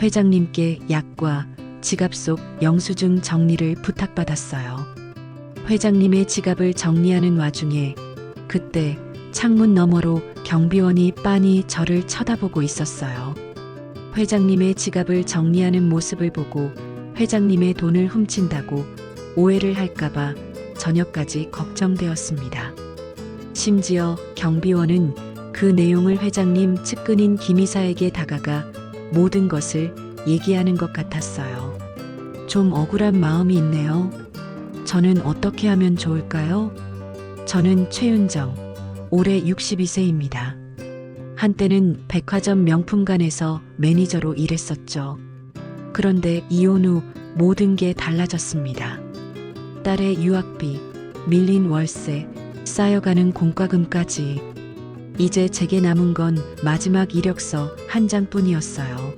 회장님께 약과 지갑 속 영수증 정리를 부탁받았어요. 회장님의 지갑을 정리하는 와중에 그때 창문 너머로 경비원이 빤히 저를 쳐다보고 있었어요. 회장님의 지갑을 정리하는 모습을 보고 회장님의 돈을 훔친다고 오해를 할까봐 저녁까지 걱정되었습니다. 심지어 경비원은 그 내용을 회장님 측근인 김 이사에게 다가가 모든 것을 얘기하는 것 같았어요. 좀 억울한 마음이 있네요. 저는 어떻게 하면 좋을까요? 저는 최윤정, 올해 62세입니다. 한때는 백화점 명품관에서 매니저로 일했었죠. 그런데 이혼 후 모든 게 달라졌습니다. 딸의 유학비, 밀린 월세, 쌓여가는 공과금까지 이제 제게 남은 건 마지막 이력서 한 장뿐이었어요.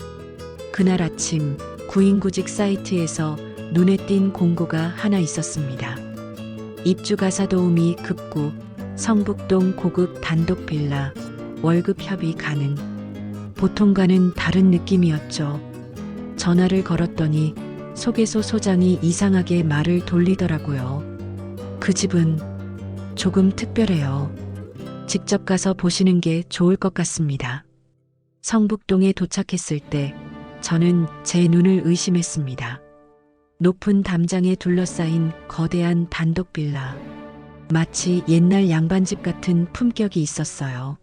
그날 아침 구인구직 사이트에서 눈에 띈 공고가 하나 있었습니다. 입주 가사 도우미 급구, 성북동 고급 단독 빌라, 월급 협의 가능. 보통과는 다른 느낌이었죠. 전화를 걸었더니 소개소 소장이 이상하게 말을 돌리더라고요. 그 집은 조금 특별해요. 직접 가서 보시는 게 좋을 것 같습니다. 성북동에 도착했을 때 저는 제 눈을 의심했습니다. 높은 담장에 둘러싸인 거대한 단독 빌라. 마치 옛날 양반집 같은 품격이 있었어요.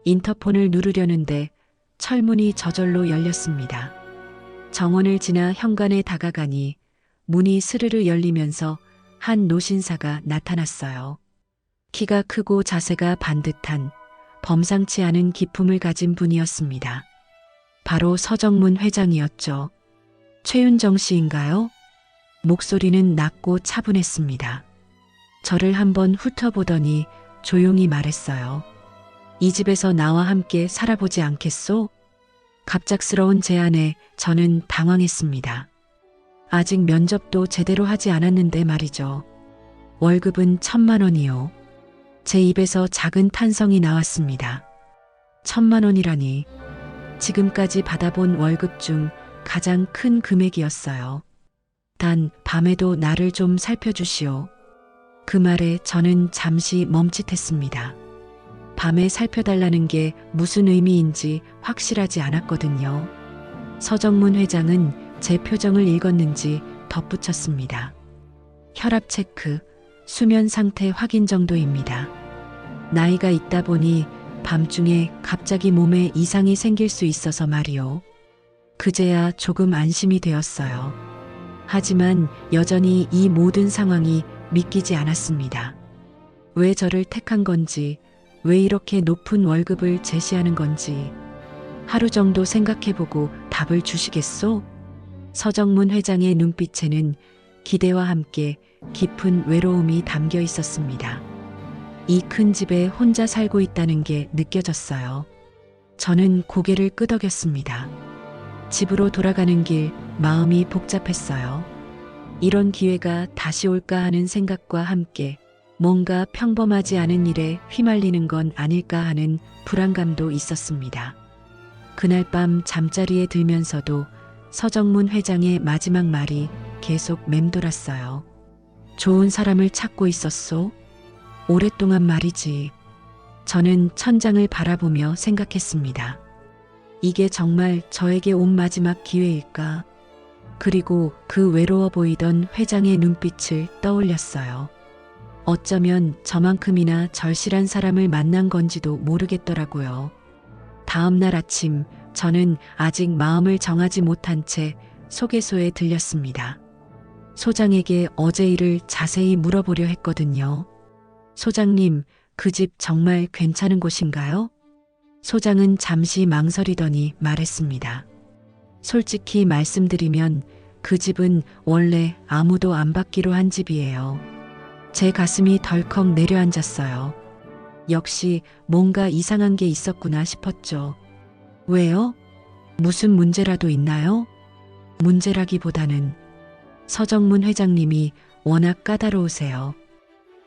인터폰을 누르려는데 철문이 저절로 열렸습니다. 정원을 지나 현관에 다가가니 문이 스르르 열리면서 한 노신사가 나타났어요. 키가 크고 자세가 반듯한 범상치 않은 기품을 가진 분이었습니다. 바로 서정문 회장이었죠. 최윤정 씨인가요? 목소리는 낮고 차분했습니다. 저를 한번 훑어보더니 조용히 말했어요. 이 집에서 나와 함께 살아보지 않겠소? 갑작스러운 제안에 저는 당황했습니다. 아직 면접도 제대로 하지 않았는데 말이죠. 월급은 1,000만 원이요. 제 입에서 작은 탄성이 나왔습니다. 1,000만 원이라니. 지금까지 받아본 월급 중 가장 큰 금액이었어요. 단 밤에도 나를 좀 살펴주시오. 그 말에 저는 잠시 멈칫했습니다. 밤에 살펴달라는 게 무슨 의미인지 확실하지 않았거든요. 서정문 회장은 제 표정을 읽었는지 덧붙였습니다. 혈압 체크, 수면 상태 확인 정도입니다. 나이가 있다 보니 밤중에 갑자기 몸에 이상이 생길 수 있어서 말이요. 그제야 조금 안심이 되었어요. 하지만 여전히 이 모든 상황이 믿기지 않았습니다. 왜 저를 택한 건지, 왜 이렇게 높은 월급을 제시하는 건지 하루 정도 생각해보고 답을 주시겠소? 서정문 회장의 눈빛에는 기대와 함께 깊은 외로움이 담겨 있었습니다. 이 큰 집에 혼자 살고 있다는 게 느껴졌어요. 저는 고개를 끄덕였습니다. 집으로 돌아가는 길 마음이 복잡했어요. 이런 기회가 다시 올까 하는 생각과 함께 뭔가 평범하지 않은 일에 휘말리는 건 아닐까 하는 불안감도 있었습니다. 그날 밤 잠자리에 들면서도 서정문 회장의 마지막 말이 계속 맴돌았어요. 좋은 사람을 찾고 있었소? 오랫동안 말이지. 저는 천장을 바라보며 생각했습니다. 이게 정말 저에게 온 마지막 기회일까? 그리고 그 외로워 보이던 회장의 눈빛을 떠올렸어요. 어쩌면 저만큼이나 절실한 사람을 만난 건지도 모르겠더라고요. 다음 날 아침 저는 아직 마음을 정하지 못한 채 소개소에 들렸습니다. 소장에게 어제 일을 자세히 물어보려 했거든요. 소장님, 그 집 정말 괜찮은 곳인가요? 소장은 잠시 망설이더니 말했습니다. 솔직히 말씀드리면 그 집은 원래 아무도 안 받기로 한 집이에요. 제 가슴이 덜컥 내려앉았어요. 역시 뭔가 이상한 게 있었구나 싶었죠. 왜요? 무슨 문제라도 있나요? 문제라기보다는 서정문 회장님이 워낙 까다로우세요.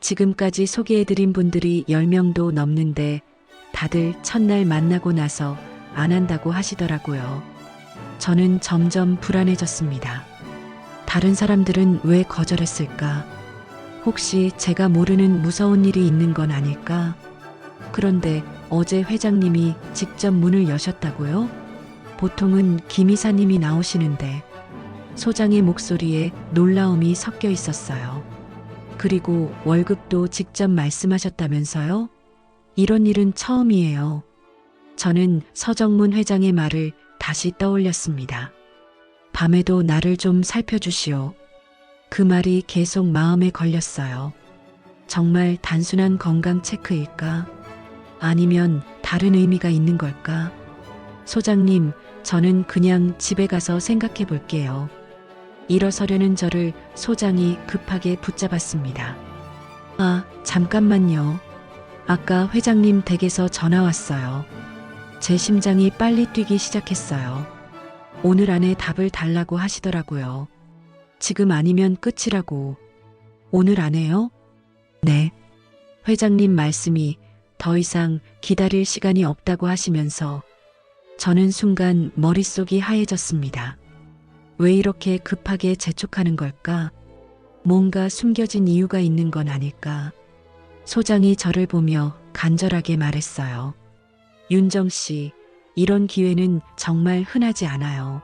지금까지 소개해드린 분들이 10명도 넘는데 다들 첫날 만나고 나서 안 한다고 하시더라고요. 저는 점점 불안해졌습니다. 다른 사람들은 왜 거절했을까? 혹시 제가 모르는 무서운 일이 있는 건 아닐까? 그런데 어제 회장님이 직접 문을 여셨다고요? 보통은 김 이사님이 나오시는데 소장의 목소리에 놀라움이 섞여 있었어요. 그리고 월급도 직접 말씀하셨다면서요? 이런 일은 처음이에요. 저는 서정문 회장의 말을 다시 떠올렸습니다. 밤에도 나를 좀 살펴주시오. 그 말이 계속 마음에 걸렸어요. 정말 단순한 건강 체크일까? 아니면 다른 의미가 있는 걸까? 소장님, 저는 그냥 집에 가서 생각해 볼게요. 일어서려는 저를 소장이 급하게 붙잡았습니다. 아, 잠깐만요. 아까 회장님 댁에서 전화 왔어요. 제 심장이 빨리 뛰기 시작했어요. 오늘 안에 답을 달라고 하시더라고요. 지금 아니면 끝이라고. 오늘 안에요? 네. 회장님 말씀이 더 이상 기다릴 시간이 없다고 하시면서 저는 순간 머릿속이 하얘졌습니다. 왜 이렇게 급하게 재촉하는 걸까? 뭔가 숨겨진 이유가 있는 건 아닐까? 소장이 저를 보며 간절하게 말했어요. 윤정 씨, 이런 기회는 정말 흔하지 않아요.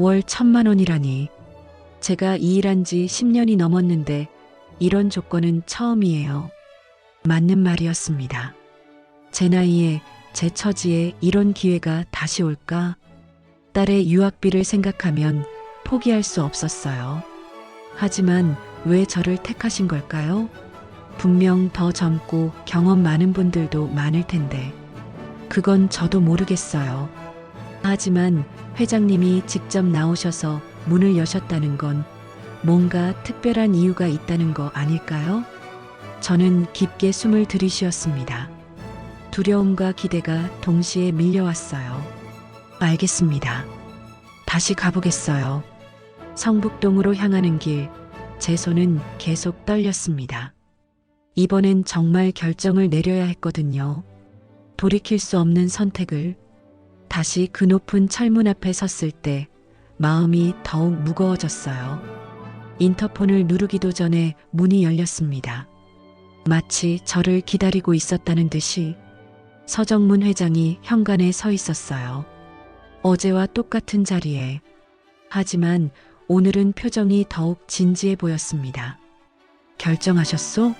월 1,000만 원이라니. 제가 이 일한 지 10년이 넘었는데 이런 조건은 처음이에요. 맞는 말이었습니다. 제 나이에 제 처지에 이런 기회가 다시 올까? 딸의 유학비를 생각하면 포기할 수 없었어요. 하지만 왜 저를 택하신 걸까요? 분명 더 젊고 경험 많은 분들도 많을 텐데. 그건 저도 모르겠어요. 하지만 회장님이 직접 나오셔서 문을 여셨다는 건 뭔가 특별한 이유가 있다는 거 아닐까요? 저는 깊게 숨을 들이쉬었습니다. 두려움과 기대가 동시에 밀려왔어요. 알겠습니다. 다시 가보겠어요. 성북동으로 향하는 길, 제 손은 계속 떨렸습니다. 이번엔 정말 결정을 내려야 했거든요. 돌이킬 수 없는 선택을. 다시 그 높은 철문 앞에 섰을 때 마음이 더욱 무거워졌어요. 인터폰을 누르기도 전에 문이 열렸습니다. 마치 저를 기다리고 있었다는 듯이 서정문 회장이 현관에 서 있었어요. 어제와 똑같은 자리에. 하지만 오늘은 표정이 더욱 진지해 보였습니다. 결정하셨소?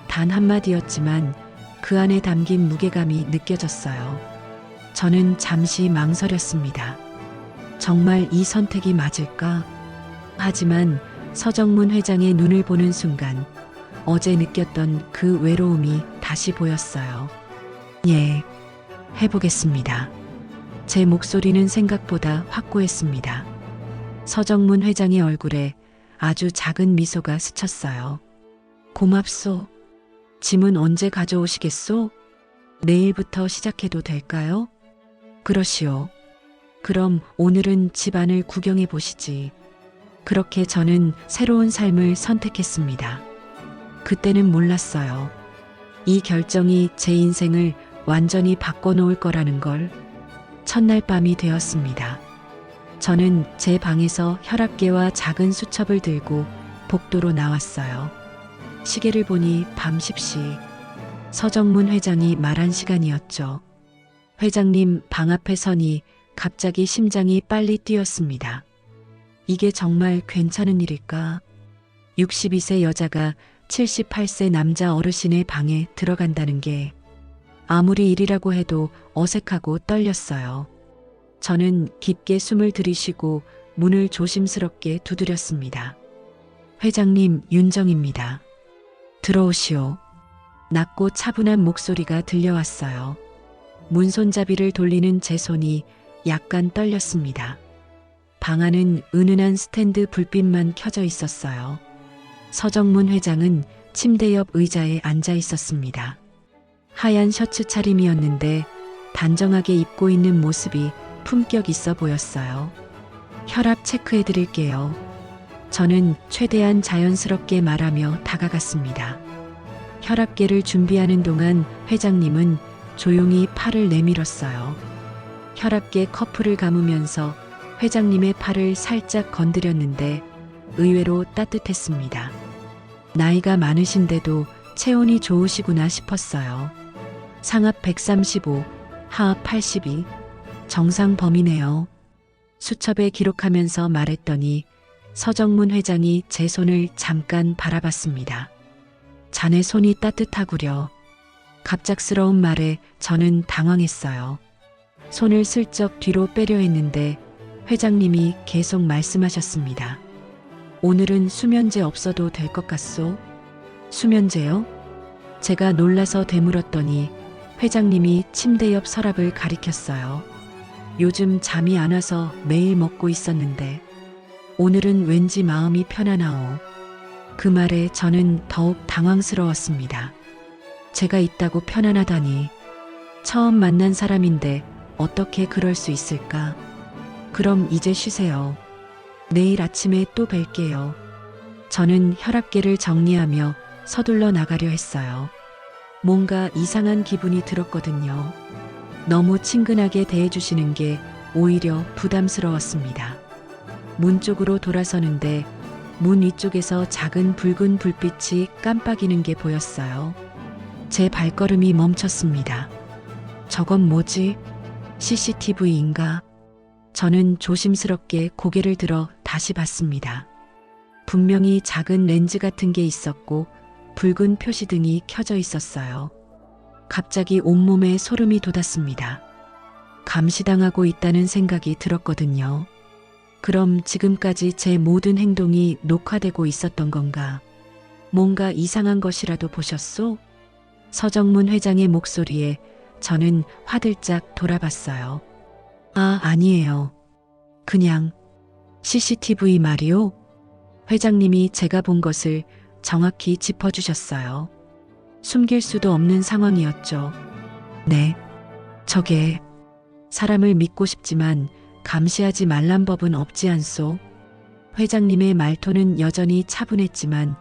단 한마디였지만 그 안에 담긴 무게감이 느껴졌어요. 저는 잠시 망설였습니다. 정말 이 선택이 맞을까? 하지만 서정문 회장의 눈을 보는 순간 어제 느꼈던 그 외로움이 다시 보였어요. 예, 해보겠습니다. 제 목소리는 생각보다 확고했습니다. 서정문 회장의 얼굴에 아주 작은 미소가 스쳤어요. 고맙소. 짐은 언제 가져오시겠소? 내일부터 시작해도 될까요? 그러시오. 그럼 오늘은 집안을 구경해 보시지. 그렇게 저는 새로운 삶을 선택했습니다. 그때는 몰랐어요. 이 결정이 제 인생을 완전히 바꿔놓을 거라는 걸. 첫날 밤이 되었습니다. 저는 제 방에서 혈압계와 작은 수첩을 들고 복도로 나왔어요. 시계를 보니 밤 10시. 서정문 회장이 말한 시간이었죠. 회장님 방 앞에 서니 갑자기 심장이 빨리 뛰었습니다. 이게 정말 괜찮은 일일까? 62세 여자가 78세 남자 어르신의 방에 들어간다는 게 아무리 일이라고 해도 어색하고 떨렸어요. 저는 깊게 숨을 들이쉬고 문을 조심스럽게 두드렸습니다. 회장님, 윤정입니다. 들어오시오. 낮고 차분한 목소리가 들려왔어요. 문손잡이를 돌리는 제 손이 약간 떨렸습니다. 방 안은 은은한 스탠드 불빛만 켜져 있었어요. 서정문 회장은 침대 옆 의자에 앉아 있었습니다. 하얀 셔츠 차림이었는데 단정하게 입고 있는 모습이 품격 있어 보였어요. 혈압 체크해 드릴게요. 저는 최대한 자연스럽게 말하며 다가갔습니다. 혈압계를 준비하는 동안 회장님은 조용히 팔을 내밀었어요. 혈압계 커프를 감으면서 회장님의 팔을 살짝 건드렸는데 의외로 따뜻했습니다. 나이가 많으신데도 체온이 좋으시구나 싶었어요. 상압 135, 하압 82, 정상 범위네요. 수첩에 기록하면서 말했더니 서정문 회장이 제 손을 잠깐 바라봤습니다. 자네 손이 따뜻하구려. 갑작스러운 말에 저는 당황했어요. 손을 슬쩍 뒤로 빼려 했는데 회장님이 계속 말씀하셨습니다. 오늘은 수면제 없어도 될 것 같소? 수면제요? 제가 놀라서 되물었더니 회장님이 침대 옆 서랍을 가리켰어요. 요즘 잠이 안 와서 매일 먹고 있었는데 오늘은 왠지 마음이 편안하오. 그 말에 저는 더욱 당황스러웠습니다. 제가 있다고 편안하다니. 처음 만난 사람인데 어떻게 그럴 수 있을까? 그럼 이제 쉬세요. 내일 아침에 또 뵐게요. 저는 혈압계를 정리하며 서둘러 나가려 했어요. 뭔가 이상한 기분이 들었거든요. 너무 친근하게 대해주시는 게 오히려 부담스러웠습니다. 문 쪽으로 돌아서는데 문 위쪽에서 작은 붉은 불빛이 깜빡이는 게 보였어요. 제 발걸음이 멈췄습니다. 저건 뭐지? CCTV인가? 저는 조심스럽게 고개를 들어 다시 봤습니다. 분명히 작은 렌즈 같은 게 있었고 붉은 표시등이 켜져 있었어요. 갑자기 온몸에 소름이 돋았습니다. 감시당하고 있다는 생각이 들었거든요. 그럼 지금까지 제 모든 행동이 녹화되고 있었던 건가? 뭔가 이상한 것이라도 보셨소? 서정문 회장의 목소리에 저는 화들짝 돌아봤어요. 아, 아니에요. 그냥 CCTV 말이요? 회장님이 제가 본 것을 정확히 짚어주셨어요. 숨길 수도 없는 상황이었죠. 네. 저게 사람을 믿고 싶지만 감시하지 말란 법은 없지 않소? 회장님의 말투는 여전히 차분했지만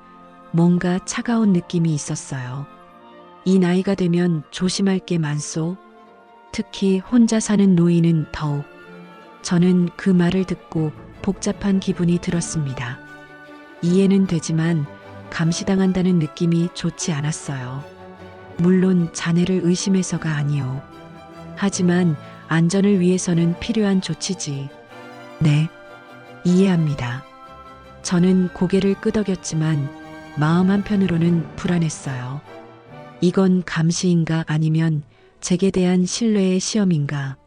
뭔가 차가운 느낌이 있었어요. 이 나이가 되면 조심할 게 많소? 특히 혼자 사는 노인은 더욱. 저는 그 말을 듣고 복잡한 기분이 들었습니다. 이해는 되지만 감시당한다는 느낌이 좋지 않았어요. 물론 자네를 의심해서가 아니오. 하지만 안전을 위해서는 필요한 조치지. 네, 이해합니다. 저는 고개를 끄덕였지만 마음 한편으로는 불안했어요. 이건 감시인가 아니면 제게 대한 신뢰의 시험인가?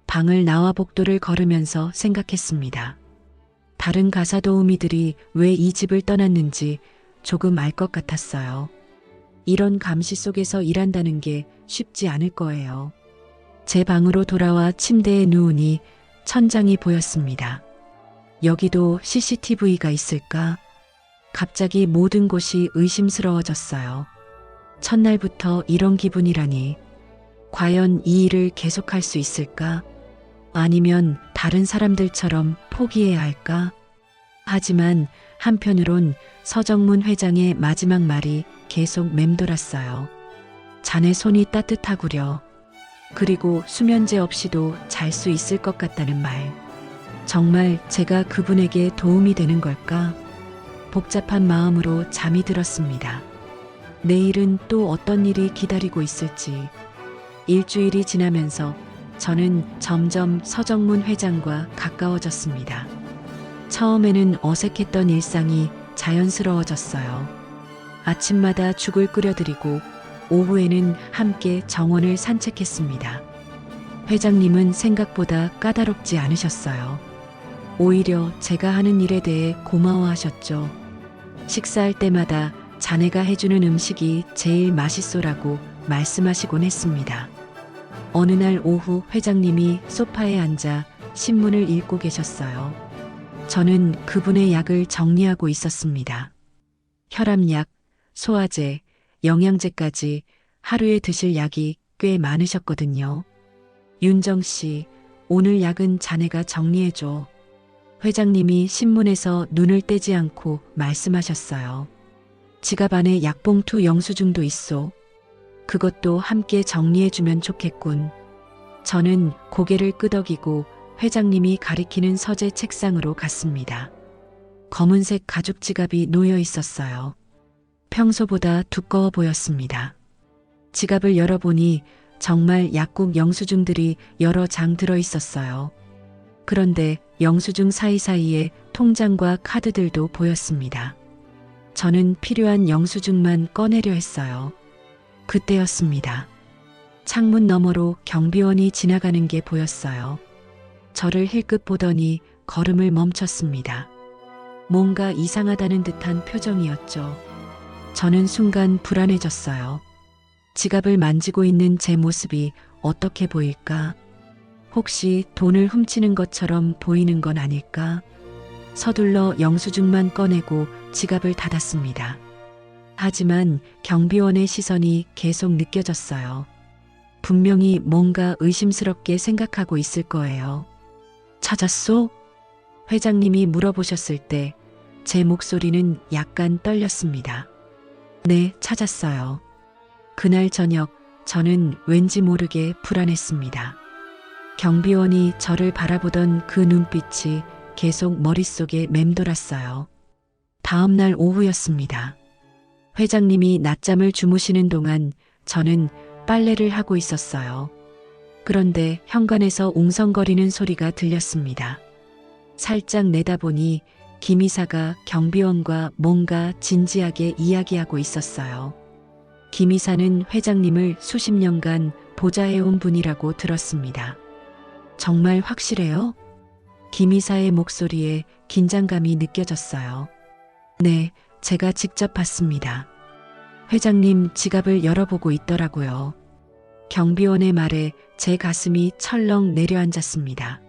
방을 나와 복도를 걸으면서 생각했습니다. 다른 가사 도우미들이 왜 이 집을 떠났는지 조금 알 것 같았어요. 이런 감시 속에서 일한다는 게 쉽지 않을 거예요. 제 방으로 돌아와 침대에 누우니 천장이 보였습니다. 여기도 CCTV가 있을까? 갑자기 모든 곳이 의심스러워졌어요. 첫날부터 이런 기분이라니. 과연 이 일을 계속할 수 있을까? 아니면 다른 사람들처럼 포기해야 할까? 하지만 한편으론 서정문 회장의 마지막 말이 계속 맴돌았어요. 자네 손이 따뜻하구려. 그리고 수면제 없이도 잘 수 있을 것 같다는 말. 정말 제가 그분에게 도움이 되는 걸까? 복잡한 마음으로 잠이 들었습니다. 내일은 또 어떤 일이 기다리고 있을지. 일주일이 지나면서 저는 점점 서정문 회장과 가까워졌습니다. 처음에는 어색했던 일상이 자연스러워졌어요. 아침마다 죽을 끓여드리고 오후에는 함께 정원을 산책했습니다. 회장님은 생각보다 까다롭지 않으셨어요. 오히려 제가 하는 일에 대해 고마워하셨죠. 식사할 때마다 자네가 해주는 음식이 제일 맛있소라고 말씀하시곤 했습니다. 어느 날 오후 회장님이 소파에 앉아 신문을 읽고 계셨어요. 저는 그분의 약을 정리하고 있었습니다. 혈압약, 소화제, 영양제까지 하루에 드실 약이 꽤 많으셨거든요. 윤정 씨, 오늘 약은 자네가 정리해줘. 회장님이 신문에서 눈을 떼지 않고 말씀하셨어요. 지갑 안에 약봉투 영수증도 있소. 그것도 함께 정리해주면 좋겠군. 저는 고개를 끄덕이고 회장님이 가리키는 서재 책상으로 갔습니다. 검은색 가죽 지갑이 놓여 있었어요. 평소보다 두꺼워 보였습니다. 지갑을 열어보니 정말 약국 영수증들이 여러 장 들어 있었어요. 그런데 영수증 사이사이에 통장과 카드들도 보였습니다. 저는 필요한 영수증만 꺼내려 했어요. 그때였습니다. 창문 너머로 경비원이 지나가는 게 보였어요. 저를 힐끗 보더니 걸음을 멈췄습니다. 뭔가 이상하다는 듯한 표정이었죠. 저는 순간 불안해졌어요. 지갑을 만지고 있는 제 모습이 어떻게 보일까? 혹시 돈을 훔치는 것처럼 보이는 건 아닐까? 서둘러 영수증만 꺼내고 지갑을 닫았습니다. 하지만 경비원의 시선이 계속 느껴졌어요. 분명히 뭔가 의심스럽게 생각하고 있을 거예요. 찾았소? 회장님이 물어보셨을 때 제 목소리는 약간 떨렸습니다. 네, 찾았어요. 그날 저녁 저는 왠지 모르게 불안했습니다. 경비원이 저를 바라보던 그 눈빛이 계속 머릿속에 맴돌았어요. 다음 날 오후였습니다. 회장님이 낮잠을 주무시는 동안 저는 빨래를 하고 있었어요. 그런데 현관에서 웅성거리는 소리가 들렸습니다. 살짝 내다보니 김 이사가 경비원과 뭔가 진지하게 이야기하고 있었어요. 김 이사는 회장님을 수십 년간 보좌해온 분이라고 들었습니다. 정말 확실해요? 김 이사의 목소리에 긴장감이 느껴졌어요. 네, 제가 직접 봤습니다. 회장님 지갑을 열어보고 있더라고요. 경비원의 말에 제 가슴이 철렁 내려앉았습니다.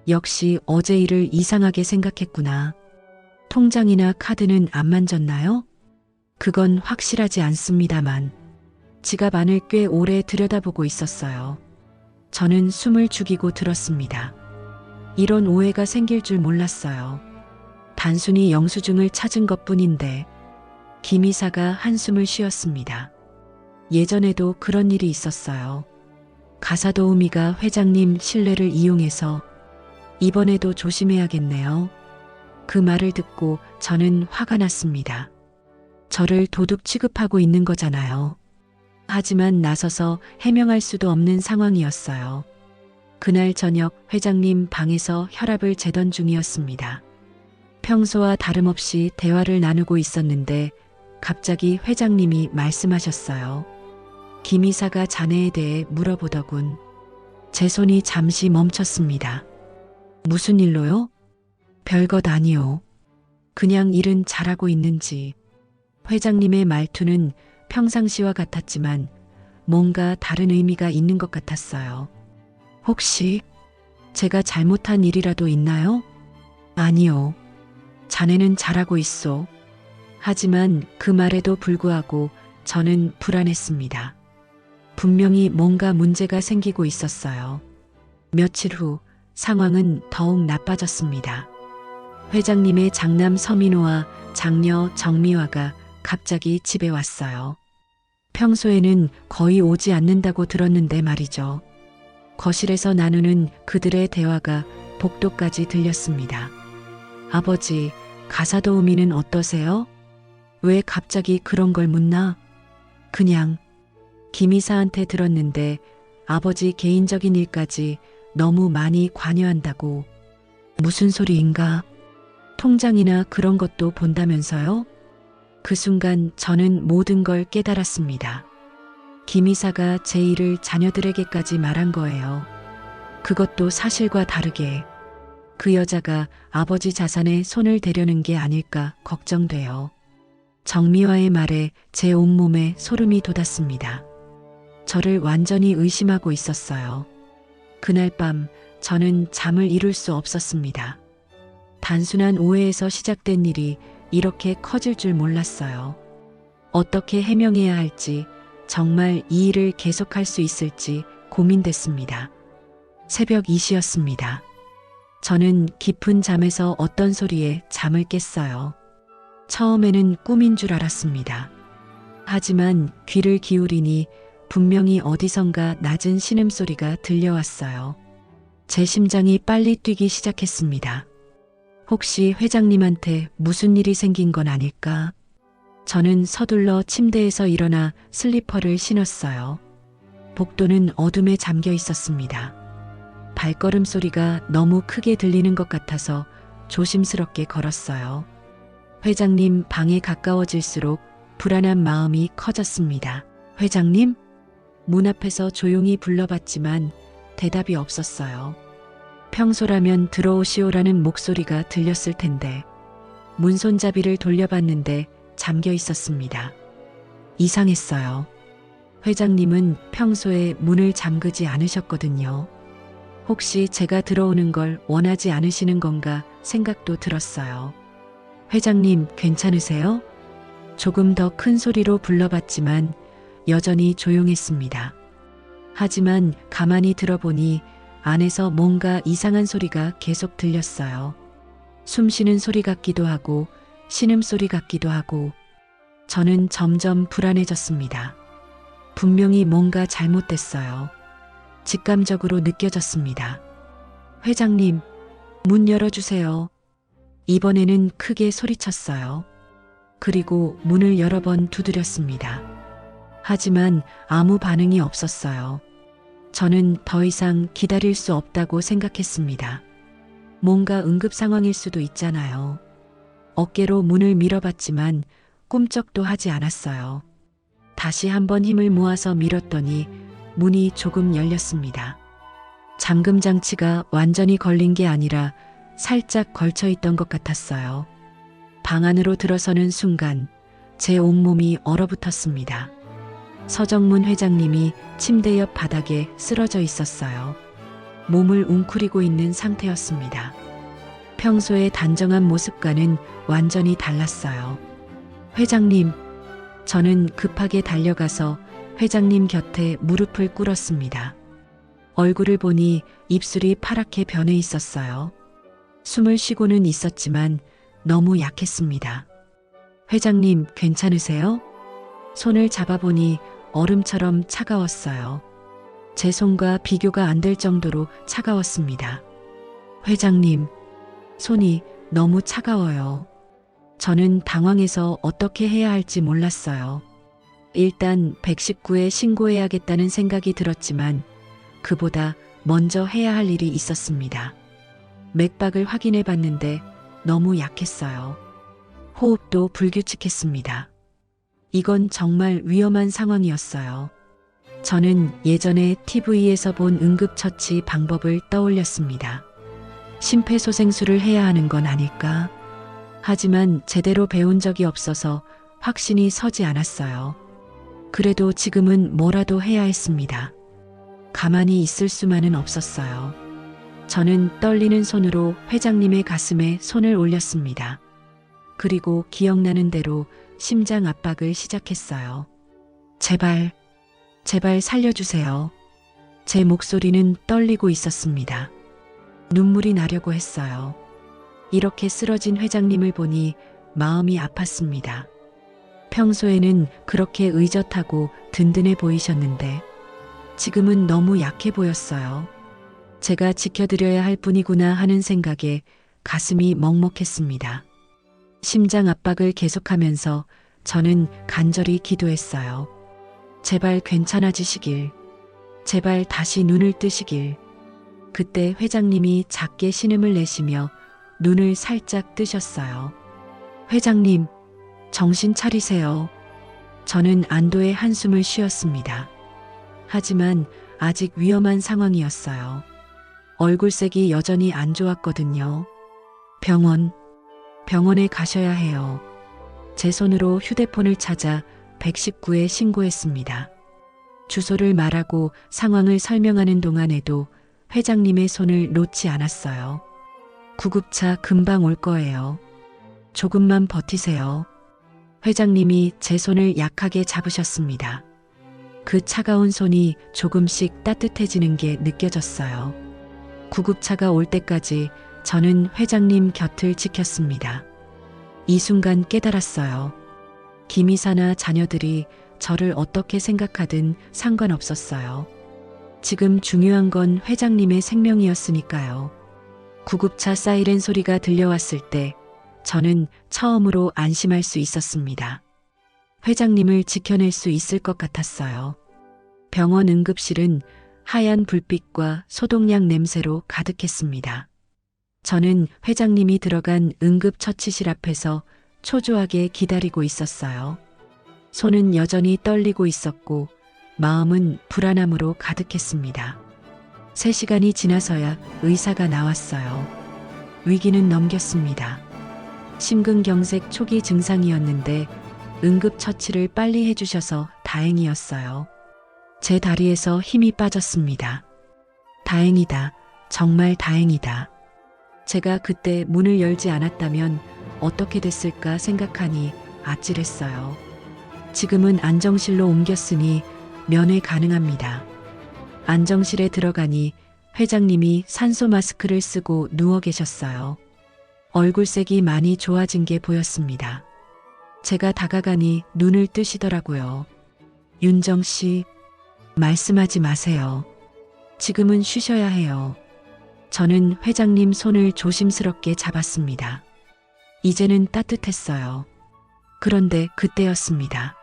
역시 어제 일을 이상하게 생각했구나. 통장이나 카드는 안 만졌나요? 그건 확실하지 않습니다만 지갑 안을 꽤 오래 들여다보고 있었어요. 저는 숨을 죽이고 들었습니다. 이런 오해가 생길 줄 몰랐어요. 단순히 영수증을 찾은 것뿐인데. 김 이사가 한숨을 쉬었습니다. 예전에도 그런 일이 있었어요. 가사도우미가 회장님 신뢰를 이용해서 이번에도 조심해야겠네요. 그 말을 듣고 저는 화가 났습니다. 저를 도둑 취급하고 있는 거잖아요. 하지만 나서서 해명할 수도 없는 상황이었어요. 그날 저녁 회장님 방에서 혈압을 재던 중이었습니다. 평소와 다름없이 대화를 나누고 있었는데 갑자기 회장님이 말씀하셨어요. 김 이사가 자네에 대해 물어보더군. 제 손이 잠시 멈췄습니다. 무슨 일로요? 별것 아니요. 그냥 일은 잘하고 있는지. 회장님의 말투는 평상시와 같았지만 뭔가 다른 의미가 있는 것 같았어요. 혹시 제가 잘못한 일이라도 있나요? 아니요. 자네는 잘하고 있소. 하지만 그 말에도 불구하고 저는 불안했습니다. 분명히 뭔가 문제가 생기고 있었어요. 며칠 후 상황은 더욱 나빠졌습니다. 회장님의 장남 서민호와 장녀 정미화가 갑자기 집에 왔어요. 평소에는 거의 오지 않는다고 들었는데 말이죠. 거실에서 나누는 그들의 대화가 복도까지 들렸습니다. 아버지, 가사도우미는 어떠세요? 왜 갑자기 그런 걸 묻나? 그냥 김 이사한테 들었는데 아버지 개인적인 일까지 너무 많이 관여한다고. 무슨 소리인가? 통장이나 그런 것도 본다면서요? 그 순간 저는 모든 걸 깨달았습니다. 김 이사가 제 일을 자녀들에게까지 말한 거예요. 그것도 사실과 다르게. 그 여자가 아버지 자산에 손을 대려는 게 아닐까 걱정돼요. 정미화의 말에 제 온몸에 소름이 돋았습니다. 저를 완전히 의심하고 있었어요. 그날 밤 저는 잠을 이룰 수 없었습니다. 단순한 오해에서 시작된 일이 이렇게 커질 줄 몰랐어요. 어떻게 해명해야 할지, 정말 이 일을 계속할 수 있을지 고민됐습니다. 새벽 2시였습니다. 저는 깊은 잠에서 어떤 소리에 잠을 깼어요. 처음에는 꿈인 줄 알았습니다. 하지만 귀를 기울이니 분명히 어디선가 낮은 신음소리가 들려왔어요. 제 심장이 빨리 뛰기 시작했습니다. 혹시 회장님한테 무슨 일이 생긴 건 아닐까? 저는 서둘러 침대에서 일어나 슬리퍼를 신었어요. 복도는 어둠에 잠겨 있었습니다. 발걸음 소리가 너무 크게 들리는 것 같아서 조심스럽게 걸었어요. 회장님 방에 가까워질수록 불안한 마음이 커졌습니다. 회장님? 문 앞에서 조용히 불러봤지만 대답이 없었어요. 평소라면 들어오시오라는 목소리가 들렸을 텐데 문 손잡이를 돌려봤는데 잠겨 있었습니다. 이상했어요. 회장님은 평소에 문을 잠그지 않으셨거든요. 혹시 제가 들어오는 걸 원하지 않으시는 건가 생각도 들었어요. 회장님 괜찮으세요? 조금 더 큰 소리로 불러봤지만 여전히 조용했습니다. 하지만 가만히 들어보니 안에서 뭔가 이상한 소리가 계속 들렸어요. 숨 쉬는 소리 같기도 하고 신음소리 같기도 하고 저는 점점 불안해졌습니다. 분명히 뭔가 잘못됐어요. 직감적으로 느껴졌습니다. 회장님, 문 열어주세요. 이번에는 크게 소리쳤어요. 그리고 문을 여러 번 두드렸습니다. 하지만 아무 반응이 없었어요. 저는 더 이상 기다릴 수 없다고 생각했습니다. 뭔가 응급 상황일 수도 있잖아요. 어깨로 문을 밀어봤지만 꿈쩍도 하지 않았어요. 다시 한번 힘을 모아서 밀었더니 문이 조금 열렸습니다. 잠금 장치가 완전히 걸린 게 아니라 살짝 걸쳐 있던 것 같았어요. 방 안으로 들어서는 순간 제 온몸이 얼어붙었습니다. 서정문 회장님이 침대 옆 바닥에 쓰러져 있었어요. 몸을 웅크리고 있는 상태였습니다. 평소의 단정한 모습과는 완전히 달랐어요. 회장님, 저는 급하게 달려가서 회장님 곁에 무릎을 꿇었습니다. 얼굴을 보니 입술이 파랗게 변해 있었어요. 숨을 쉬고는 있었지만 너무 약했습니다. 회장님 괜찮으세요? 손을 잡아보니 얼음처럼 차가웠어요. 제 손과 비교가 안 될 정도로 차가웠습니다. 회장님, 손이 너무 차가워요. 저는 당황해서 어떻게 해야 할지 몰랐어요. 일단 119에 신고해야겠다는 생각이 들었지만 그보다 먼저 해야 할 일이 있었습니다. 맥박을 확인해 봤는데 너무 약했어요. 호흡도 불규칙했습니다. 이건 정말 위험한 상황이었어요. 저는 예전에 TV에서 본 응급처치 방법을 떠올렸습니다. 심폐소생술을 해야 하는 건 아닐까? 하지만 제대로 배운 적이 없어서 확신이 서지 않았어요. 그래도 지금은 뭐라도 해야 했습니다. 가만히 있을 수만은 없었어요. 저는 떨리는 손으로 회장님의 가슴에 손을 올렸습니다. 그리고 기억나는 대로 심장 압박을 시작했어요. 제발, 제발 살려주세요. 제 목소리는 떨리고 있었습니다. 눈물이 나려고 했어요. 이렇게 쓰러진 회장님을 보니 마음이 아팠습니다. 평소에는 그렇게 의젓하고 든든해 보이셨는데 지금은 너무 약해 보였어요. 제가 지켜드려야 할 뿐이구나 하는 생각에 가슴이 먹먹했습니다. 심장 압박을 계속하면서 저는 간절히 기도했어요. 제발 괜찮아지시길. 제발 다시 눈을 뜨시길. 그때 회장님이 작게 신음을 내시며 눈을 살짝 뜨셨어요. 회장님, 정신 차리세요. 저는 안도의 한숨을 쉬었습니다. 하지만 아직 위험한 상황이었어요. 얼굴색이 여전히 안 좋았거든요. 병원에 가셔야 해요. 제 손으로 휴대폰을 찾아 119에 신고했습니다. 주소를 말하고 상황을 설명하는 동안에도 회장님의 손을 놓지 않았어요. 구급차 금방 올 거예요. 조금만 버티세요. 회장님이 제 손을 약하게 잡으셨습니다. 그 차가운 손이 조금씩 따뜻해지는 게 느껴졌어요. 구급차가 올 때까지 저는 회장님 곁을 지켰습니다. 이 순간 깨달았어요. 김이사나 자녀들이 저를 어떻게 생각하든 상관없었어요. 지금 중요한 건 회장님의 생명이었으니까요. 구급차 사이렌 소리가 들려왔을 때 저는 처음으로 안심할 수 있었습니다. 회장님을 지켜낼 수 있을 것 같았어요. 병원 응급실은 하얀 불빛과 소독약 냄새로 가득했습니다. 저는 회장님이 들어간 응급처치실 앞에서 초조하게 기다리고 있었어요. 손은 여전히 떨리고 있었고 마음은 불안함으로 가득했습니다. 3시간이 지나서야 의사가 나왔어요. 위기는 넘겼습니다. 심근경색 초기 증상이었는데 응급처치를 빨리 해주셔서 다행이었어요. 제 다리에서 힘이 빠졌습니다. 다행이다. 정말 다행이다. 제가 그때 문을 열지 않았다면 어떻게 됐을까 생각하니 아찔했어요. 지금은 안정실로 옮겼으니 면회 가능합니다. 안정실에 들어가니 회장님이 산소 마스크를 쓰고 누워 계셨어요. 얼굴색이 많이 좋아진 게 보였습니다. 제가 다가가니 눈을 뜨시더라고요. 윤정 씨, 말씀하지 마세요. 지금은 쉬셔야 해요. 저는 회장님 손을 조심스럽게 잡았습니다. 이제는 따뜻했어요. 그런데 그때였습니다.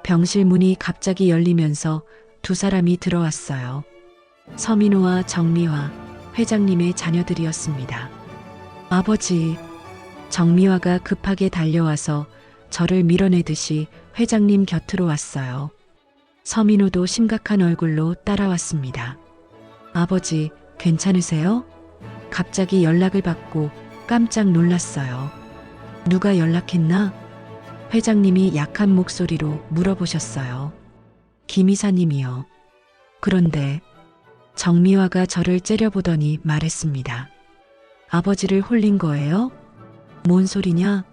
병실 문이 갑자기 열리면서 2사람이 들어왔어요. 서민호와 정미화, 회장님의 자녀들이었습니다. 아버지, 정미화가 급하게 달려와서 저를 밀어내듯이 회장님 곁으로 왔어요. 서민호도 심각한 얼굴로 따라왔습니다. 아버지, 괜찮으세요? 갑자기 연락을 받고 깜짝 놀랐어요. 누가 연락했나? 회장님이 약한 목소리로 물어보셨어요. 김 이사님이요. 그런데 정미화가 저를 째려보더니 말했습니다. 아버지를 홀린 거예요? 뭔 소리냐?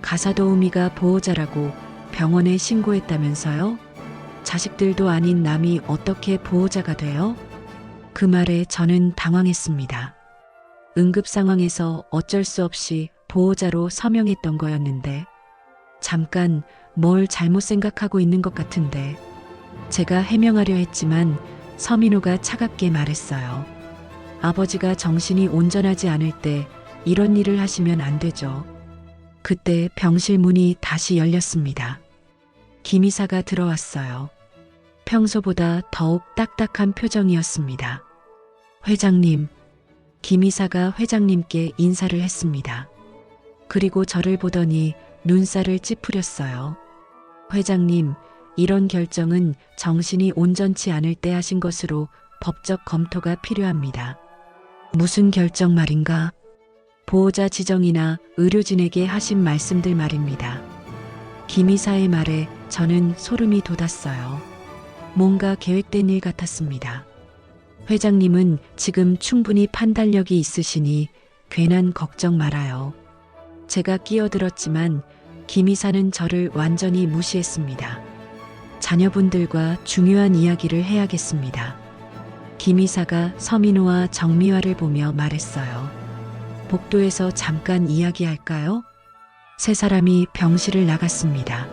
가사도우미가 보호자라고 병원에 신고했다면서요? 자식들도 아닌 남이 어떻게 보호자가 돼요? 그 말에 저는 당황했습니다. 응급 상황에서 어쩔 수 없이 보호자로 서명했던 거였는데 잠깐 뭘 잘못 생각하고 있는 것 같은데 제가 해명하려 했지만 서민호가 차갑게 말했어요. 아버지가 정신이 온전하지 않을 때 이런 일을 하시면 안 되죠. 그때 병실 문이 다시 열렸습니다. 김 이사가 들어왔어요. 평소보다 더욱 딱딱한 표정이었습니다. 회장님, 김 이사가 회장님께 인사를 했습니다. 그리고 저를 보더니 눈살을 찌푸렸어요. 회장님, 이런 결정은 정신이 온전치 않을 때 하신 것으로 법적 검토가 필요합니다. 무슨 결정 말인가? 보호자 지정이나 의료진에게 하신 말씀들 말입니다. 김 이사의 말에 저는 소름이 돋았어요. 뭔가 계획된 일 같았습니다. 회장님은 지금 충분히 판단력이 있으시니 괜한 걱정 말아요. 제가 끼어들었지만 김 이사는 저를 완전히 무시했습니다. 자녀분들과 중요한 이야기를 해야겠습니다. 김 이사가 서민호와 정미화를 보며 말했어요. 복도에서 잠깐 이야기할까요? 3사람이 병실을 나갔습니다.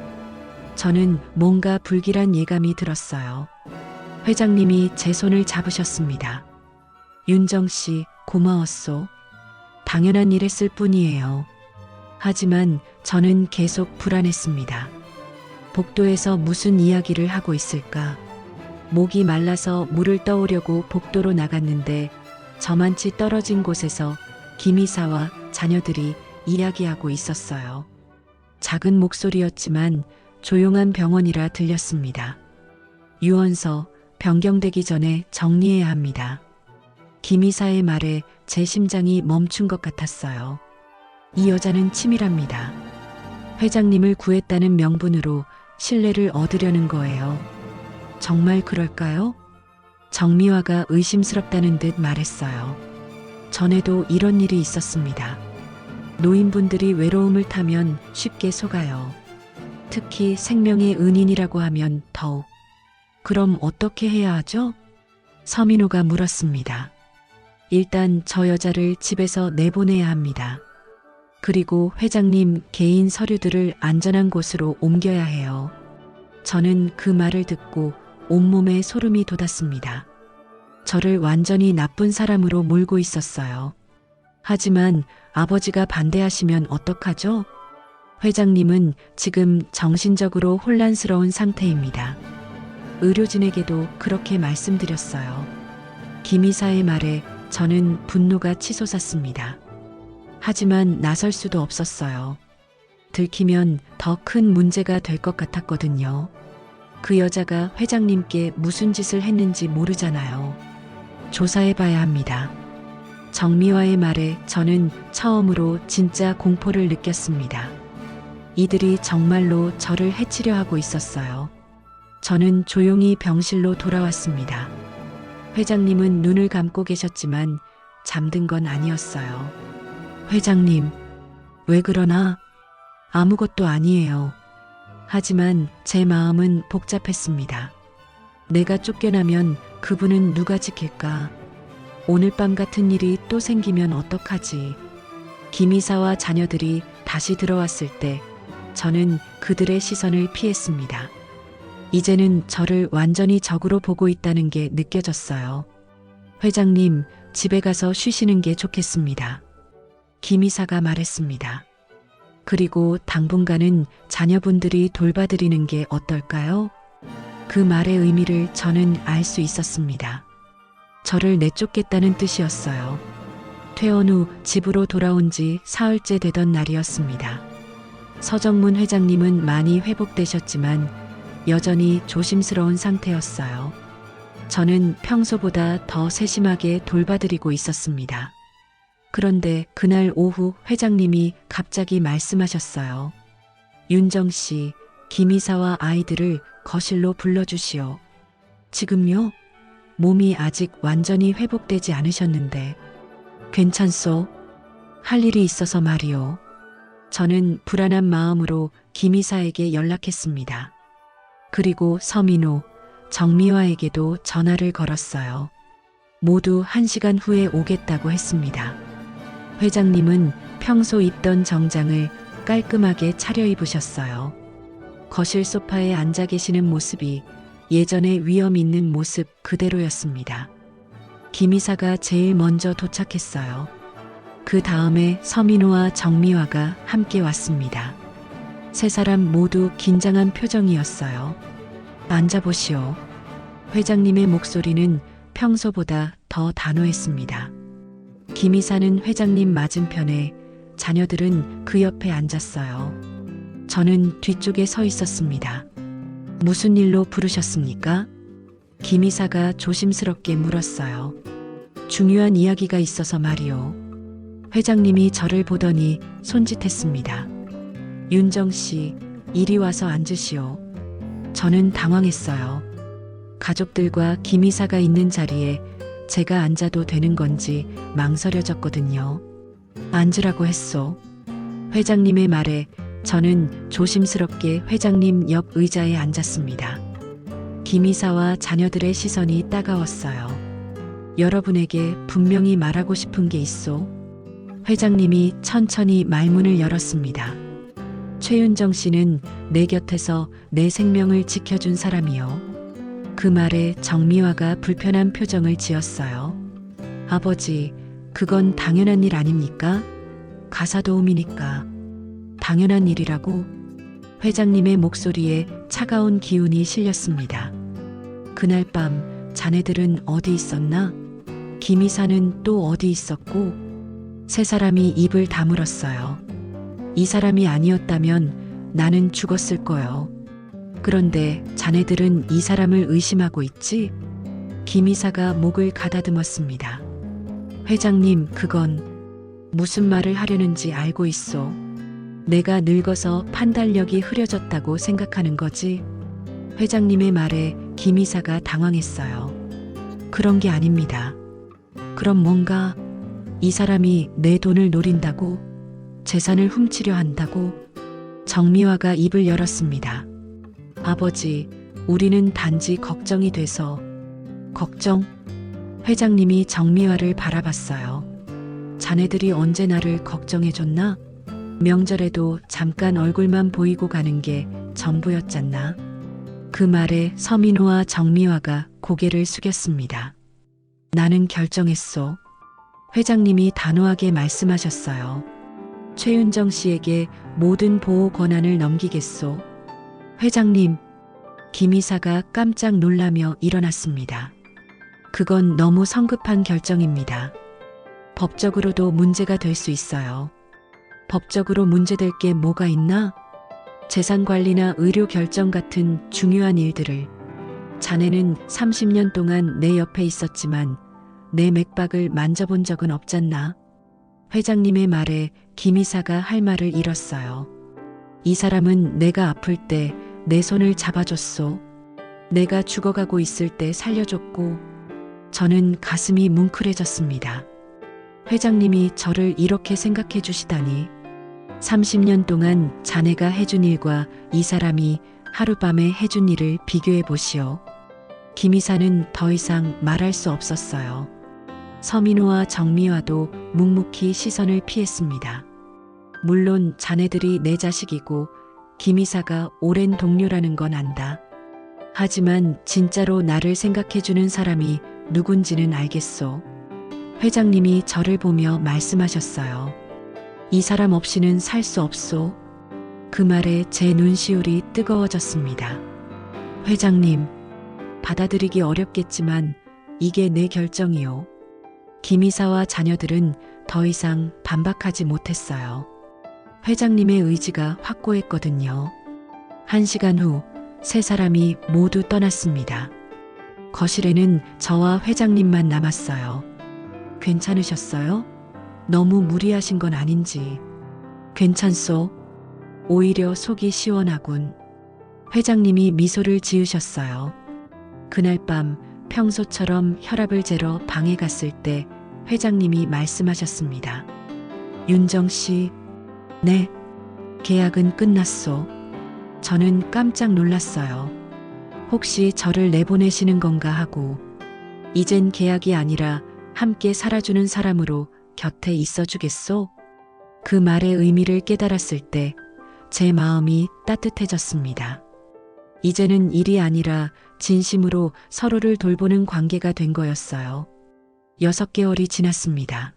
저는 뭔가 불길한 예감이 들었어요. 회장님이 제 손을 잡으셨습니다. 윤정 씨, 고마웠소. 당연한 일 했을 뿐이에요. 하지만 저는 계속 불안했습니다. 복도에서 무슨 이야기를 하고 있을까? 목이 말라서 물을 떠오려고 복도로 나갔는데 저만치 떨어진 곳에서 김 이사와 자녀들이 이야기하고 있었어요. 작은 목소리였지만 조용한 병원이라 들렸습니다. 유언서 변경되기 전에 정리해야 합니다. 김 이사의 말에 제 심장이 멈춘 것 같았어요. 이 여자는 치밀합니다. 회장님을 구했다는 명분으로 신뢰를 얻으려는 거예요. 정말 그럴까요? 정미화가 의심스럽다는 듯 말했어요. 전에도 이런 일이 있었습니다. 노인분들이 외로움을 타면 쉽게 속아요. 특히 생명의 은인이라고 하면 더욱. 그럼 어떻게 해야 하죠? 서민호가 물었습니다. 일단 저 여자를 집에서 내보내야 합니다. 그리고 회장님 개인 서류들을 안전한 곳으로 옮겨야 해요. 저는 그 말을 듣고 온몸에 소름이 돋았습니다. 저를 완전히 나쁜 사람으로 몰고 있었어요. 하지만 아버지가 반대하시면 어떡하죠? 회장님은 지금 정신적으로 혼란스러운 상태입니다. 의료진에게도 그렇게 말씀드렸어요. 김 이사의 말에 저는 분노가 치솟았습니다. 하지만 나설 수도 없었어요. 들키면 더 큰 문제가 될 것 같았거든요. 그 여자가 회장님께 무슨 짓을 했는지 모르잖아요. 조사해봐야 합니다. 정미화의 말에 저는 처음으로 진짜 공포를 느꼈습니다. 이들이 정말로 저를 해치려 하고 있었어요. 저는 조용히 병실로 돌아왔습니다. 회장님은 눈을 감고 계셨지만 잠든 건 아니었어요. 회장님, 왜 그러나? 아무것도 아니에요. 하지만 제 마음은 복잡했습니다. 내가 쫓겨나면 그분은 누가 지킬까? 오늘 밤 같은 일이 또 생기면 어떡하지? 김 이사와 자녀들이 다시 들어왔을 때 저는 그들의 시선을 피했습니다. 이제는 저를 완전히 적으로 보고 있다는 게 느껴졌어요. 회장님, 집에 가서 쉬시는 게 좋겠습니다. 김 이사가 말했습니다. 그리고 당분간은 자녀분들이 돌봐드리는 게 어떨까요? 그 말의 의미를 저는 알 수 있었습니다. 저를 내쫓겠다는 뜻이었어요. 퇴원 후 집으로 돌아온 지 사흘째 되던 날이었습니다. 서정문 회장님은 많이 회복되셨지만 여전히 조심스러운 상태였어요. 저는 평소보다 더 세심하게 돌봐드리고 있었습니다. 그런데 그날 오후 회장님이 갑자기 말씀하셨어요. 윤정 씨, 김 이사와 아이들을 거실로 불러주시오. 지금요? 몸이 아직 완전히 회복되지 않으셨는데. 괜찮소? 할 일이 있어서 말이오. 저는 불안한 마음으로 김 이사에게 연락했습니다. 그리고 서민호, 정미화에게도 전화를 걸었어요. 모두 1시간 후에 오겠다고 했습니다. 회장님은 평소 입던 정장을 깔끔하게 차려입으셨어요. 거실 소파에 앉아 계시는 모습이 예전의 위험 있는 모습 그대로였습니다. 김 이사가 제일 먼저 도착했어요. 그 다음에 서민호와 정미화가 함께 왔습니다. 세 사람 모두 긴장한 표정이었어요. 앉아보시오. 회장님의 목소리는 평소보다 더 단호했습니다. 김 이사는 회장님 맞은편에, 자녀들은 그 옆에 앉았어요. 저는 뒤쪽에 서 있었습니다. 무슨 일로 부르셨습니까? 김 이사가 조심스럽게 물었어요. 중요한 이야기가 있어서 말이오. 회장님이 저를 보더니 손짓했습니다. 윤정 씨, 이리 와서 앉으시오. 저는 당황했어요. 가족들과 김 이사가 있는 자리에 제가 앉아도 되는 건지 망설여졌거든요. 앉으라고 했소. 회장님의 말에 저는 조심스럽게 회장님 옆 의자에 앉았습니다. 김 이사와 자녀들의 시선이 따가웠어요. 여러분에게 분명히 말하고 싶은 게 있소. 회장님이 천천히 말문을 열었습니다. 최윤정 씨는 내 곁에서 내 생명을 지켜준 사람이요. 그 말에 정미화가 불편한 표정을 지었어요. 아버지, 그건 당연한 일 아닙니까? 가사도우미니까. 당연한 일이라고? 회장님의 목소리에 차가운 기운이 실렸습니다. 그날 밤 자네들은 어디 있었나? 김 이사는 또 어디 있었고? 세 사람이 입을 다물었어요. 이 사람이 아니었다면 나는 죽었을 거요. 그런데 자네들은 이 사람을 의심하고 있지? 김 이사가 목을 가다듬었습니다. 회장님, 그건 무슨 말을 하려는지 알고 있어. 내가 늙어서 판단력이 흐려졌다고 생각하는 거지? 회장님의 말에 김 이사가 당황했어요. 그런 게 아닙니다. 그럼 뭔가 이 사람이 내 돈을 노린다고? 재산을 훔치려 한다고? 정미화가 입을 열었습니다. 아버지, 우리는 단지 걱정이 돼서. 걱정? 회장님이 정미화를 바라봤어요. 자네들이 언제 나를 걱정해줬나? 명절에도 잠깐 얼굴만 보이고 가는 게 전부였잖나? 그 말에 서민호와 정미화가 고개를 숙였습니다. 나는 결정했소. 회장님이 단호하게 말씀하셨어요. 최윤정 씨에게 모든 보호 권한을 넘기겠소. 회장님, 김 이사가 깜짝 놀라며 일어났습니다. 그건 너무 성급한 결정입니다. 법적으로도 문제가 될 수 있어요. 법적으로 문제될 게 뭐가 있나? 재산 관리나 의료 결정 같은 중요한 일들을. 자네는 30년 동안 내 옆에 있었지만 내 맥박을 만져본 적은 없잖나. 회장님의 말에 김 이사가 할 말을 잃었어요. 이 사람은 내가 아플 때 내 손을 잡아줬소. 내가 죽어가고 있을 때 살려줬고. 저는 가슴이 뭉클해졌습니다. 회장님이 저를 이렇게 생각해 주시다니. 30년 동안 자네가 해준 일과 이 사람이 하룻밤에 해준 일을 비교해 보시오. 김 이사는 더 이상 말할 수 없었어요. 서민호와 정미화도 묵묵히 시선을 피했습니다. 물론 자네들이 내 자식이고 김 이사가 오랜 동료라는 건 안다. 하지만 진짜로 나를 생각해주는 사람이 누군지는 알겠소. 회장님이 저를 보며 말씀하셨어요. 이 사람 없이는 살 수 없소. 그 말에 제 눈시울이 뜨거워졌습니다. 회장님, 받아들이기 어렵겠지만 이게 내 결정이요. 김 이사와 자녀들은 더 이상 반박하지 못했어요. 회장님의 의지가 확고했거든요. 1시간 후 세 사람이 모두 떠났습니다. 거실에는 저와 회장님만 남았어요. 괜찮으셨어요? 너무 무리하신 건 아닌지. 괜찮소. 오히려 속이 시원하군. 회장님이 미소를 지으셨어요. 그날 밤 평소처럼 혈압을 재러 방에 갔을 때 회장님이 말씀하셨습니다. 윤정 씨, 네, 계약은 끝났소. 저는 깜짝 놀랐어요. 혹시 저를 내보내시는 건가 하고. 이젠 계약이 아니라 함께 살아주는 사람으로 곁에 있어주겠소? 그 말의 의미를 깨달았을 때 제 마음이 따뜻해졌습니다. 이제는 일이 아니라 진심으로 서로를 돌보는 관계가 된 거였어요. 6개월이 지났습니다.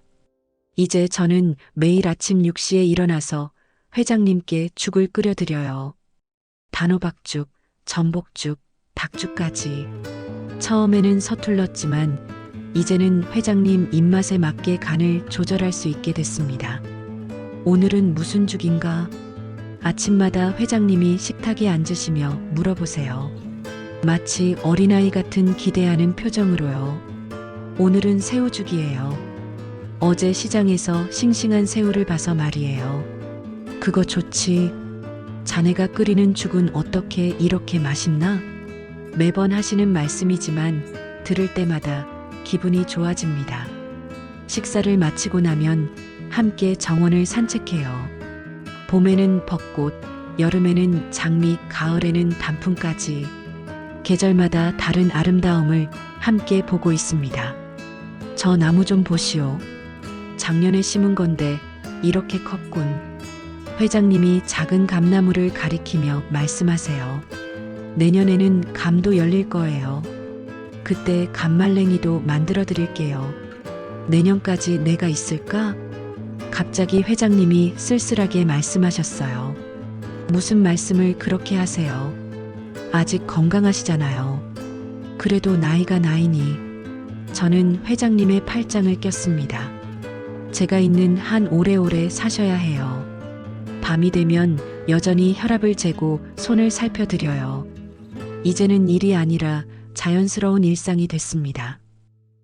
이제 저는 매일 아침 6시에 일어나서 회장님께 죽을 끓여드려요. 단호박죽, 전복죽, 닭죽까지. 처음에는 서툴렀지만 이제는 회장님 입맛에 맞게 간을 조절할 수 있게 됐습니다. 오늘은 무슨 죽인가? 아침마다 회장님이 식탁에 앉으시며 물어보세요. 마치 어린아이 같은 기대하는 표정으로요. 오늘은 새우죽이에요. 어제 시장에서 싱싱한 새우를 봐서 말이에요. 그거 좋지. 자네가 끓이는 죽은 어떻게 이렇게 맛있나? 매번 하시는 말씀이지만 들을 때마다 기분이 좋아집니다. 식사를 마치고 나면 함께 정원을 산책해요. 봄에는 벚꽃, 여름에는 장미, 가을에는 단풍까지 계절마다 다른 아름다움을 함께 보고 있습니다. 저 나무 좀 보시오. 작년에 심은 건데 이렇게 컸군. 회장님이 작은 감나무를 가리키며 말씀하세요. 내년에는 감도 열릴 거예요. 그때 감말랭이도 만들어 드릴게요. 내년까지 내가 있을까? 갑자기 회장님이 쓸쓸하게 말씀하셨어요. 무슨 말씀을 그렇게 하세요? 아직 건강하시잖아요. 그래도 나이가 나이니. 저는 회장님의 팔짱을 꼈습니다. 제가 있는 한 오래오래 사셔야 해요. 밤이 되면 여전히 혈압을 재고 손을 살펴드려요. 이제는 일이 아니라 자연스러운 일상이 됐습니다.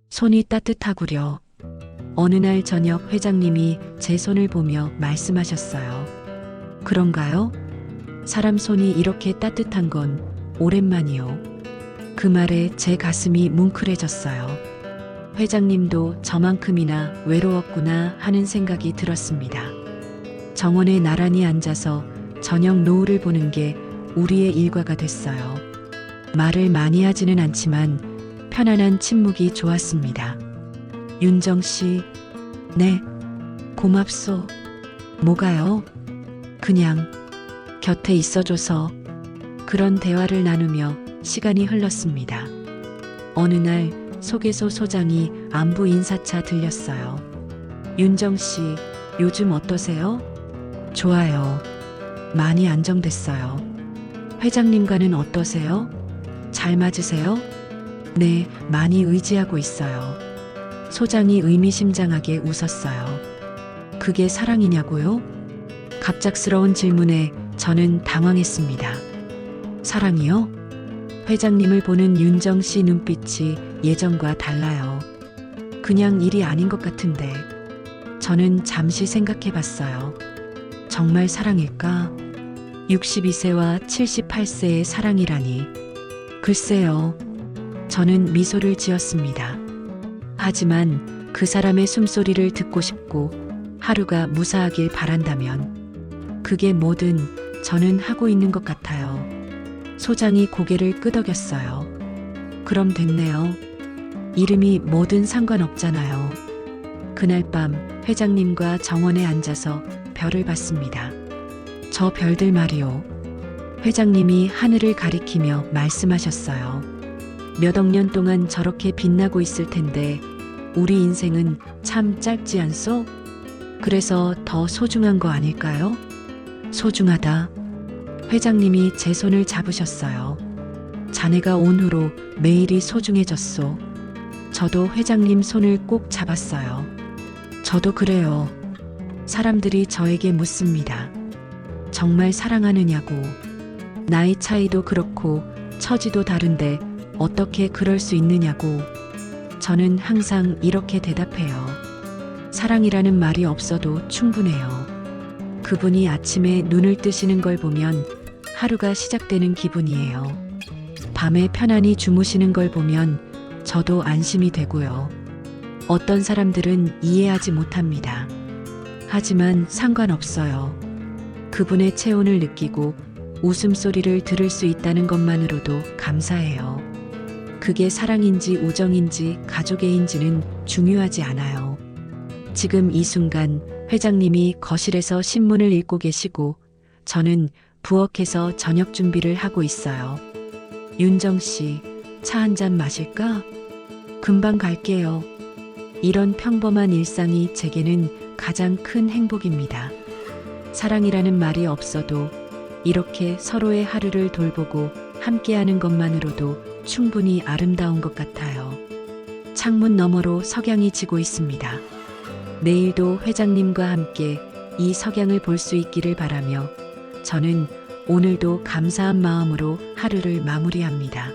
손이 따뜻하구려. 어느 날 저녁 회장님이 제 손을 보며 말씀하셨어요. 그런가요? 사람 손이 이렇게 따뜻한 건 오랜만이요. 그 말에 제 가슴이 뭉클해졌어요. 회장님도 저만큼이나 외로웠구나 하는 생각이 들었습니다. 정원에 나란히 앉아서 저녁 노을을 보는 게 우리의 일과가 됐어요. 말을 많이 하지는 않지만 편안한 침묵이 좋았습니다. 윤정 씨, 네, 고맙소. 뭐가요? 그냥 곁에 있어줘서. 그런 대화를 나누며 시간이 흘렀습니다. 어느 날 소개소 소장이 안부 인사차 들렸어요. 윤정 씨, 요즘 어떠세요? 좋아요. 많이 안정됐어요. 회장님과는 어떠세요? 잘 맞으세요? 네, 많이 의지하고 있어요. 소장이 의미심장하게 웃었어요. 그게 사랑이냐고요? 갑작스러운 질문에 저는 당황했습니다. 사랑이요? 회장님을 보는 윤정 씨 눈빛이 예전과 달라요. 그냥 일이 아닌 것 같은데. 저는 잠시 생각해 봤어요. 정말 사랑일까? 62세와 78세의 사랑이라니. 글쎄요. 저는 미소를 지었습니다. 하지만 그 사람의 숨소리를 듣고 싶고 하루가 무사하길 바란다면 그게 뭐든 저는 하고 있는 것 같아요. 소장이 고개를 끄덕였어요. 그럼 됐네요. 이름이 뭐든 상관없잖아요. 그날 밤 회장님과 정원에 앉아서 별을 봤습니다. 저 별들 말이요. 회장님이 하늘을 가리키며 말씀하셨어요. 몇 억 년 동안 저렇게 빛나고 있을 텐데 우리 인생은 참 짧지 않소? 그래서 더 소중한 거 아닐까요? 소중하다. 회장님이 제 손을 잡으셨어요. 자네가 온 후로 매일이 소중해졌소. 저도 회장님 손을 꼭 잡았어요. 저도 그래요. 사람들이 저에게 묻습니다. 정말 사랑하느냐고. 나이 차이도 그렇고 처지도 다른데 어떻게 그럴 수 있느냐고. 저는 항상 이렇게 대답해요. 사랑이라는 말이 없어도 충분해요. 그분이 아침에 눈을 뜨시는 걸 보면 하루가 시작되는 기분이에요. 밤에 편안히 주무시는 걸 보면 저도 안심이 되고요. 어떤 사람들은 이해하지 못합니다. 하지만 상관없어요. 그분의 체온을 느끼고 웃음소리를 들을 수 있다는 것만으로도 감사해요. 그게 사랑인지 우정인지 가족애인지는 중요하지 않아요. 지금 이 순간 회장님이 거실에서 신문을 읽고 계시고 저는 부엌에서 저녁 준비를 하고 있어요. 윤정 씨, 차 한 잔 마실까? 금방 갈게요. 이런 평범한 일상이 제게는 가장 큰 행복입니다. 사랑이라는 말이 없어도 이렇게 서로의 하루를 돌보고 함께하는 것만으로도 충분히 아름다운 것 같아요. 창문 너머로 석양이 지고 있습니다. 내일도 회장님과 함께 이 석양을 볼 수 있기를 바라며 저는 오늘도 감사한 마음으로 하루를 마무리합니다.